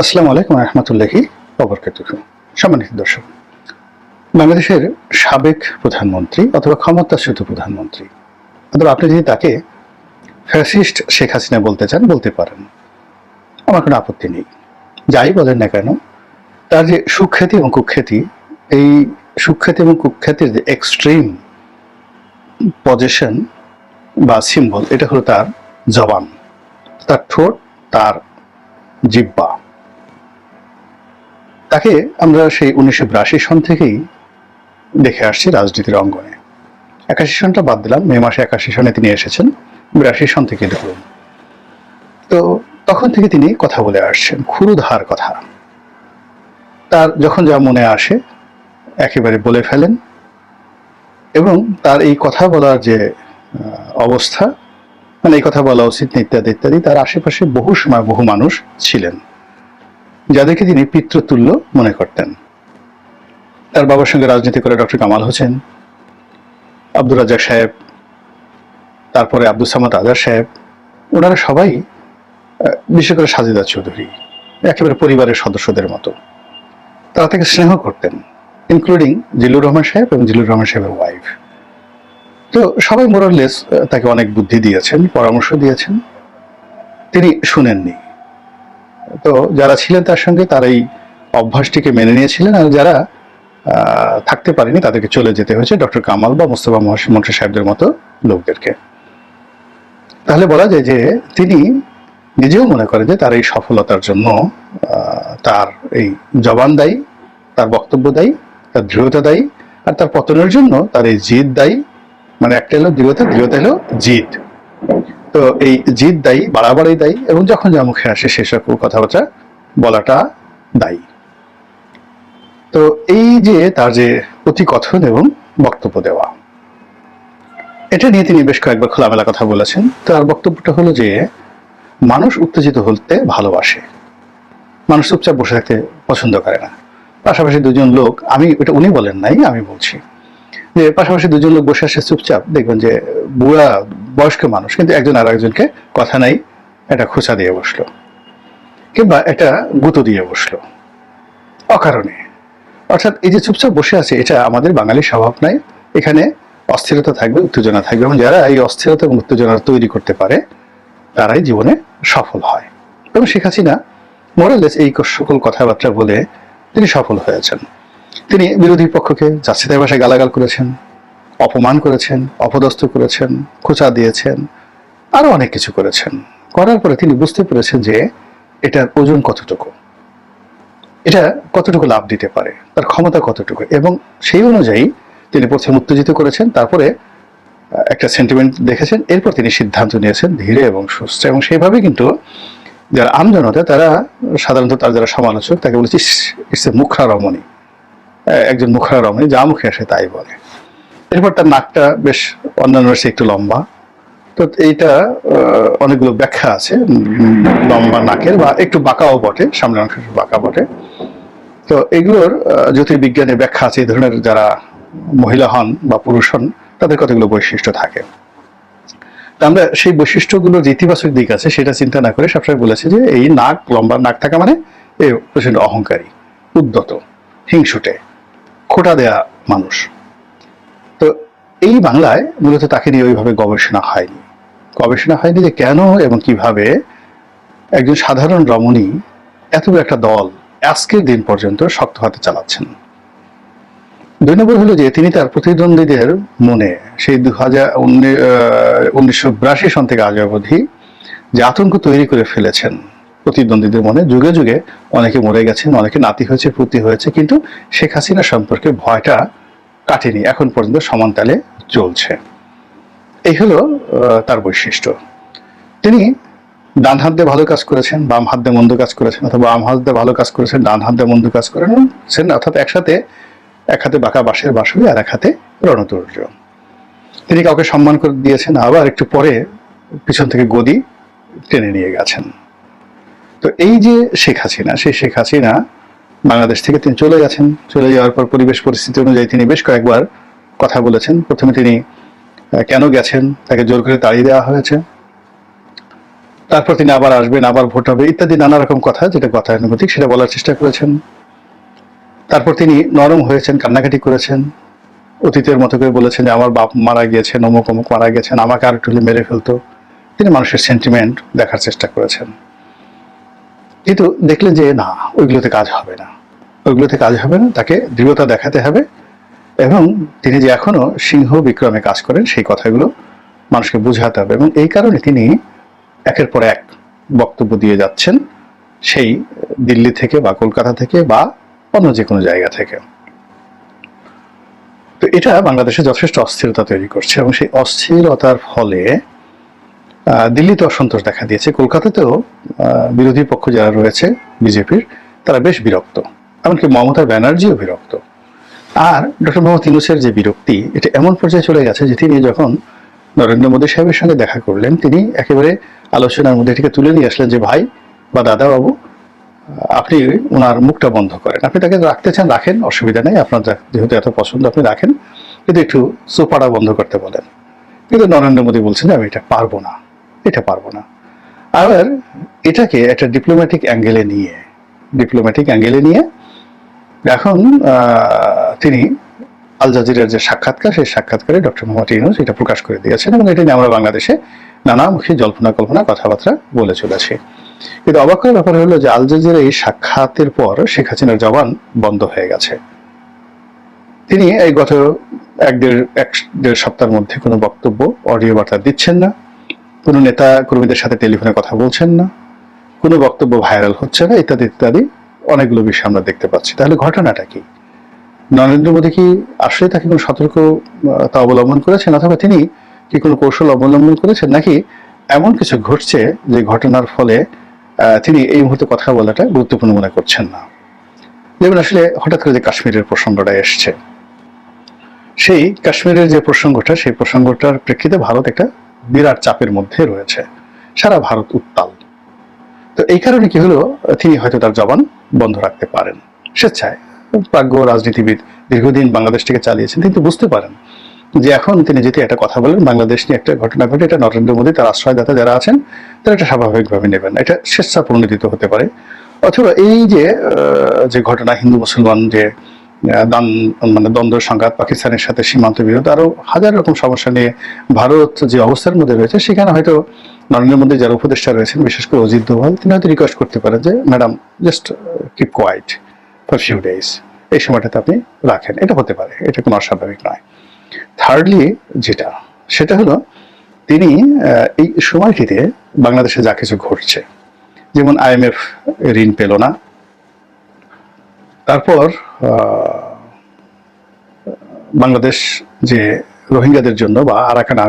আসসালামু আলাইকুম রহমতুল্লাহি ওয়াবারাকাতুহু। সম্মানিত দর্শক, বাংলাদেশের সাবেক প্রধানমন্ত্রী অথবা ক্ষমতাচ্যুত প্রধানমন্ত্রী অথবা আপনি যদি তাকে ফ্যাসিস্ট শেখ হাসিনা বলতে চান বলতে পারেন, আমার কোনো আপত্তি নেই। যাই বলেন না কেন, তার যে সুখ্যাতি এবং কুখ্যাতি, এই সুখ্যাতি এবং কুখ্যাতির যে এক্সট্রিম পজিশন বা সিম্বল, এটা হলো তার জবান, তার ঠোঁট, তার জিহ্বা। তাকে আমরা সেই 1982 সন থেকেই দেখে আসছি রাজনীতির অঙ্গনে। 81 সনটা বাদ দিলাম, মে মাসে 81 সনে তিনি এসেছেন, 82 সন থেকে দেখুন। তো তখন থেকে তিনি কথা বলে আসছেন, ক্ষুরুধার কথা। তার যখন যা মনে আসে একেবারে বলে ফেলেন, এবং তার এই কথা বলার যে অবস্থা, মানে এই কথা বলা উচিত ইত্যাদি ইত্যাদি, তার আশেপাশে বহু সময় বহু মানুষ ছিলেন যাদেরকে তিনি পিতৃতুল্য মনে করতেন। তার বাবার সঙ্গে রাজনীতি করে ডক্টর কামাল হোসেন, আব্দুর রাজ্জাক সাহেব, তারপরে আব্দুল সামাদ আজাদ সাহেব, ওনারা সবাই, বিশেষ করে সাজেদা চৌধুরী, একেবারে পরিবারের সদস্যদের মতো। তারা তাকে স্নেহ করতেন, ইনক্লুডিং জিল্লুর রহমান সাহেব এবং জিল্লুর রহমান সাহেবের ওয়াইফ। তো সবাই মোরাললেস তাকে অনেক বুদ্ধি দিয়েছেন, পরামর্শ দিয়েছেন, তিনি শুনেননি। তো যারা ছিলেন তার সঙ্গে, তারা এই অভ্যাসটিকে মেনে নিয়েছিলেন, আর যারা থাকতে পারেনি তাদেরকে চলে যেতে হয়েছে ডক্টর কামাল বা মোস্তফা মন্ত্রী সাহেবদের মতো লোকদেরকে। তাহলে বলা যায় যে তিনি নিজেও মনে করেন যে তার এই সফলতার জন্য তার এই জবান দায়ী, তার বক্তব্য দায়ী, তার দৃঢ়তা দায়ী, আর তার পতনের জন্য তার এই জিদ দায়ী। মানে একটা এলো দৃঢ়তা, দৃঢ়তা এলো জিদ। তো এই জিদ দায়ী, বাড়াবাড়ি দায়ী, এবং যখন যা মুখে আসে সে সকল কথাবার্তা বলাটা দায়ী। তো এই যে তার যে প্রতিকথন এবং বক্তব্য দেওয়া, এটা নিয়ে তিনি বেশ কয়েকবার খোলামেলা কথা বলেছেন। তার বক্তব্যটা হলো যে মানুষ উত্তেজিত হতে ভালোবাসে, মানুষ চুপচাপ বসে থাকতে পছন্দ করে না। পাশাপাশি দুজন লোক, আমি এটা উনি বলেন নাই, আমি বলছি যে পাশাপাশি দুজন লোক বসে আসে চুপচাপ, দেখবেন যে বুড়া বয়স্ক মানুষ, কিন্তু একজন আর একজনকে কথা নাই একটা খোঁচা দিয়ে বসলো, কিংবা একটা গুঁতো দিয়ে বসলো অকারণে। অর্থাৎ এই যে চুপচাপ বসে আছে, এটা আমাদের বাঙালির স্বভাব নাই। এখানে অস্থিরতা থাকবে, উত্তেজনা থাকবে, এবং যারা এই অস্থিরতা এবং উত্তেজনা তৈরি করতে পারে তারাই জীবনে সফল হয়। এবং শেখ হাসিনা মোরালেস এই সকল কথাবার্তা বলে তিনি সফল হয়েছেন। তিনি বিরোধী পক্ষকে যাচ্ছেতাই ভাষায় গালাগাল করেছেন, অপমান করেছেন, অপদস্থ করেছেন, খোঁচা দিয়েছেন, আরো অনেক কিছু করেছেন। করার পরে তিনি বুঝতে পেরেছেন যে এটার ওজন কতটুকু, এটা কতটুকু লাভ দিতে পারে, তার ক্ষমতা কতটুকু, এবং সেই অনুযায়ী তিনি প্রথমে উত্তেজিত করেছেন, তারপরে একটা সেন্টিমেন্ট দেখেছেন, এরপর তিনি সিদ্ধান্ত নিয়েছেন ধীরে এবং সুস্থ। এবং সেইভাবে কিন্তু যারা আমজনতা, তারা সাধারণত তার যারা সমালোচক, তাকে বলেছে ইটস এ মুখরা রমণী, একজন মুখরা রমণী, যা মুখে আসে তাই বলে। এরপর তার নাকটা বেশ অন্যান্য একটু লম্বা, তো এইটা অনেকগুলো ব্যাখ্যা আছে লম্বা নাকের, বা একটু বাঁকাও বটে, সামনের অংশ বাঁকা বটে। তো এগুলোর জ্যোতির্বিজ্ঞানের ব্যাখ্যা আছে। এই ধরনের যারা মহিলা হন বা পুরুষ হন, তাদের কতগুলো বৈশিষ্ট্য থাকে। তা আমরা সেই বৈশিষ্ট্যগুলোর যে ইতিবাচক দিক আছে সেটা চিন্তা না করে সবসময় বলেছে যে এই নাক, লম্বা নাক থাকা মানে এই প্রচন্ড অহংকারী, উদ্যত, হিংসুটে, খোঁটা দেয়া মানুষ। তো এই বাংলায় মূলত তাকে নিয়ে ওইভাবে গবেষণা হয়নি যে কেন এবং কিভাবে একজন সাধারণ রমণী এত বড় একটা দল আজকের দিন পর্যন্ত শক্ত হাতে চালাচ্ছেন। 2 নম্বর হলো যে তিনি তার প্রতিদ্বন্দ্বীদের মনে সেই 1982 সন থেকে আজ অবধি যে আতঙ্ক তৈরি করে ফেলেছেন প্রতিদ্বন্দ্বীদের মনে। যুগে যুগে অনেকে মরে গেছেন, অনেকে নাতি হয়েছে, পুতি হয়েছে, কিন্তু শেখ হাসিনা সম্পর্কে ভয়টা কাটেনি, এখন পর্যন্ত সমান তালে চলছে। এই হলো তার বৈশিষ্ট্য। তিনি ডান হাত দিয়ে ভালো কাজ করেছেন, বাম হাত দিয়ে মন্দ কাজ করেছেন, অথবা বাম হাত দিয়ে ভালো কাজ করেছেন, ডান হাত দিয়ে মন্দ কাজ করেছেন, অর্থাৎ একসাথে, এক হাতে বাঁকা বাঁশের বাঁশরি আর এক হাতে রণতুর্য। তিনি কাউকে সম্মান করে দিয়েছেন, আবার একটু পরে পিছন থেকে গদি টেনে নিয়ে গেছেন। তো এই যে শেখ হাসিনা, সেই শেখ হাসিনা বাংলাদেশ থেকে তিনি চলে গেছেন। চলে যাওয়ার পর পরিবেশ পরিস্থিতি অনুযায়ী তিনি বেশ কয়েকবার কথা বলেছেন। প্রথমে তিনি কেন গেছেন, তাকে জোর করে তাড়িয়ে দেওয়া হয়েছে। তারপর তিনি আবার আসবেন, আবার ভোট হবে ইত্যাদি নানা রকম কথা, যেটা গতানুগতিক সেটা বলার চেষ্টা করেছেন। তারপর তিনি নরম হয়েছেন, কান্নাকাটি করেছেন, অতীতের মতো করে বলেছেন যে আমার বাপ মারা গিয়েছেন, অমুক অমুক মারা গেছেন, আমাকে আর একটু হলে মেরে ফেলতো। তিনি মানুষের সেন্টিমেন্ট দেখার চেষ্টা করেছেন, কিন্তু দেখলেন যে না, ওইগুলোতে কাজ হবে না, ওইগুলোতে কাজ হবে না, তাকে দৃঢ়তা দেখাতে হবে এবং তিনি যে এখনো সিংহ বিক্রমে কাজ করেন সেই কথাগুলো মানুষকে বুঝাতে হবে। এবং এই কারণে তিনি একের পর এক বক্তব্য দিয়ে যাচ্ছেন, সেই দিল্লি থেকে বা কলকাতা থেকে বা অন্য যে কোনো জায়গা থেকে। তো এটা বাংলাদেশে যথেষ্ট অস্থিরতা তৈরি করছে এবং সেই অস্থিরতার ফলে দিল্লিতে অসন্তোষ দেখা দিয়েছে, কলকাতাতেও বিরোধী পক্ষ যারা রয়েছে বিজেপির তারা বেশ বিরক্ত, এমনকি মমতা ব্যানার্জিও বিরক্ত। আর ডক্টর মোহাম্মদ ইউনূসের যে বিরক্তি, এটা এমন পর্যায়ে চলে গেছে যে তিনি যখন নরেন্দ্র মোদী সাহেবের সঙ্গে দেখা করলেন, তিনি একেবারে আলোচনার মধ্যে এটিকে তুলে নিয়ে আসলেন যে ভাই বা দাদা বাবু, আপনি ওনার মুখটা বন্ধ করেন, আপনি তাকে রাখতে চান রাখেন, অসুবিধা নেই, আপনার যেহেতু এত পছন্দ আপনি রাখেন, কিন্তু একটু সোপাড়া বন্ধ করতে বলেন। কিন্তু নরেন্দ্র মোদী বলছেন যে আমি এটা পারবো না, এটা পারবো না। আবার এটাকে একটা ডিপ্লোম্যাটিক অ্যাঙ্গেলে নিয়ে এখন তিনি আল জাজিরার যে সাক্ষাৎকার, সেই সাক্ষাৎকারে ডক্টর মোহাম্মদ ইউনূস এটা প্রকাশ করে দিয়েছেন এবং এটা নিয়ে আমরা বাংলাদেশে নানামুখী জল্পনা কল্পনা কথাবার্তা বলে চলেছি। কিন্তু অবাক করার ব্যাপার হলো যে আল জাজিরা এই সাক্ষাতের পর শেখ হাসিনার জবান বন্ধ হয়ে গেছে। তিনি এই গত এক দেড় সপ্তাহের মধ্যে কোনো বক্তব্য, অডিও বার্তা দিচ্ছেন না, কোনো নেতা কর্মীদের সাথে টেলিফোনে কথা বলছেন না, কোনো বক্তব্য ভাইরাল হচ্ছে না, ইত্যাদি ইত্যাদি অনেকগুলো বিষয় আমরা দেখতে পাচ্ছি। তাহলে ঘটনাটা কি? নরেন্দ্র মোদী কি আসলে তাকে কোনো সতর্কতা অবলম্বন করেছেন, অথবা তিনি কি কোনো কৌশল অবলম্বন করেছেন, নাকি এমন কিছু ঘটছে যে ঘটনার ফলে তিনি এই মুহূর্তে কথা বলাটা গুরুত্বপূর্ণ মনে করছেন না? যেমন আসলে হঠাৎ করে যে কাশ্মীরের প্রসঙ্গটা এসছে, সেই কাশ্মীরের যে প্রসঙ্গটা, সেই প্রসঙ্গটার প্রেক্ষিতে ভারত একটা বিরাট চাপের মধ্যে রয়েছে, সারা ভারত উত্তাল। তো এই কারণে কি হলো, তিনি হয়তো তার জবান বন্ধ রাখতে পারেন স্বেচ্ছায়। প্রাজ্ঞ রাজনীতিবিদ, দীর্ঘদিন বাংলাদেশ থেকে চালিয়েছেন, কিন্তু বুঝতে পারেন যে এখন তিনি যদি একটা কথা বলেন, বাংলাদেশ নিয়ে একটা ঘটনা ঘটে, এটা নরেন্দ্র মোদী তার আশ্রয়দাতা যারা আছেন তারা এটা স্বাভাবিকভাবে নেবেন, এটা স্বেচ্ছা পরিণত হতে পারে। অথবা এই যে ঘটনা, হিন্দু মুসলমান যে দ্বন্দ্ব সংঘাত, পাকিস্তানের সাথে সীমান্ত বিরোধ, আরো হাজার রকম সমস্যা নিয়ে ভারত যে অবস্থার মধ্যে রয়েছে, সেখানে হয়তো নরেন্দ্র মোদী যারা উপদেষ্টা রয়েছেন, বিশেষ করে অজিত দোভাল, তিনি হয়তো রিকোয়েস্ট করতে পারেন যে madam just keep quiet for few days, এই সময়টাতে আপনি রাখেন, এটা হতে পারে, এটা কোনো অস্বাভাবিক নয়। থার্ডলি সেটা হলো তিনি এই সময়টিতে বাংলাদেশে যা কিছু ঘটছে, যেমন IMF ঋণ পেল না, তারপর বাংলাদেশ যে রোহিঙ্গাদের জন্য বা আরাকান